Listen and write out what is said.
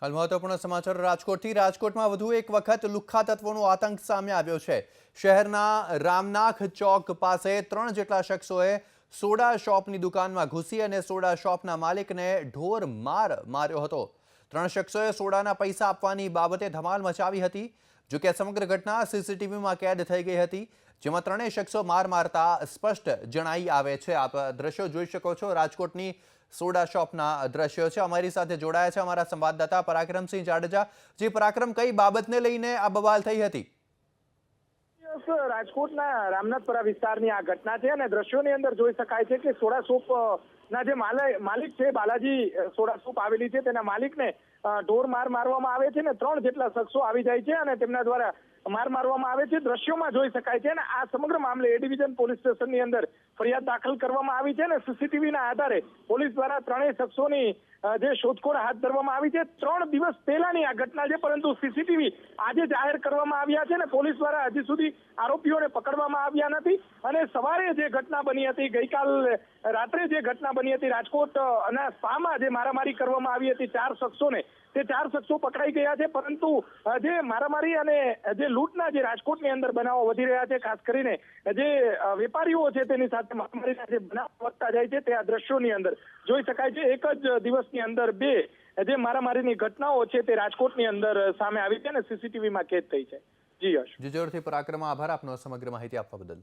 હાલ મહત્વપૂર્ણ સમાચાર રાજકોટથી। રાજકોટમાં વધુ એક વખત લુખ્ખા તત્વોનો આતંક સામે આવ્યો છે। શહેરના રામનાથ ચોક પાસે 3 જેટલા શખ્સોએ સોડા શોપની દુકાનમાં ઘૂસી અને સોડા શોપના માલિકને ઢોર માર માર્યો હતો। 3 શખ્સોએ સોડાના પૈસા આપવાની બાબતે ધમાલ મચાવી હતી। જો કે સમગ્ર ઘટના સીસીટીવીમાં કેદ થઈ ગઈ હતી, જેમાં 3 શખ્સો માર મારતા સ્પષ્ટ જણાઈ આવે છે। આપ દ્રશ્યો જોઈ શકો છો, રાજકોટની સોડા શોપના દ્રશ્યો છે। અમારી સાથે જોડાયા છે અમારા સંવાદદાતા પરાક્રમસિંહ જાડેજા। જે પરાક્રમ, કઈ બાબતને લઈને આ બવાલ થઈ હતી? રાજકોટના રામનાથપરા વિસ્તારની આ ઘટના છે અને દ્રશ્યોની અંદર જોઈ શકાય છે કે સોડા શોપ ના જે માલિક છે, બાલાજી સોડા શોપ આવેલી છે, તેના માલિકને ઢોર માર મારવામાં આવે છે ને 3 જેટલા શખ્સો આવી જાય છે અને તેમના દ્વારા માર મારવામાં આવે છે। દ્રશ્યોમાં જોઈ શકાય છે અને આ સમગ્ર મામલે એ ડિવિઝન પોલીસ સ્ટેશનની અંદર ફરિયાદ દાખલ કરવામાં આવી છે અને સીસીટીવીના આધારે પોલીસ દ્વારા 3 શખ્સોની જે શોધખોળ હાથ ધરવામાં આવી છે। 3 દિવસ પહેલાની આ ઘટના છે, પરંતુ સીસીટીવી આજે જાહેર કરવામાં આવ્યા છે અને પોલીસ દ્વારા હજી સુધી આરોપીઓને પકડવામાં આવ્યા નથી। અને સવારે જે ઘટના બની હતી, ગઈકાલ રાત્રે જે ઘટના બની હતી, રાજકોટ અને સ્પામાં જે મારામારી કરવામાં આવી હતી 4 શખ્સોને, તે 4 શખ્સો પકડાઈ ગયા છે। પરંતુ જે મારામારી અને જે લૂંટના જે રાજકોટની અંદર બનાવો વધી રહ્યા છે, ખાસ કરીને જે વેપારીઓ છે તેની સાથે મારામારીના જે બનાવ વધતા જાય છે, તે આ દ્રશ્યોની અંદર જોઈ શકાય છે। એક જ દિવસની અંદર 2 જે મારામારીની ઘટનાઓ છે તે રાજકોટની અંદર સામે આવી છે અને સીસીટીવીમાં કેદ થઈ છે। જી હર્ષ। જી, જોરથી પરાક્રમ, આભાર આપનો સમગ્ર માહિતી આપવા બદલ।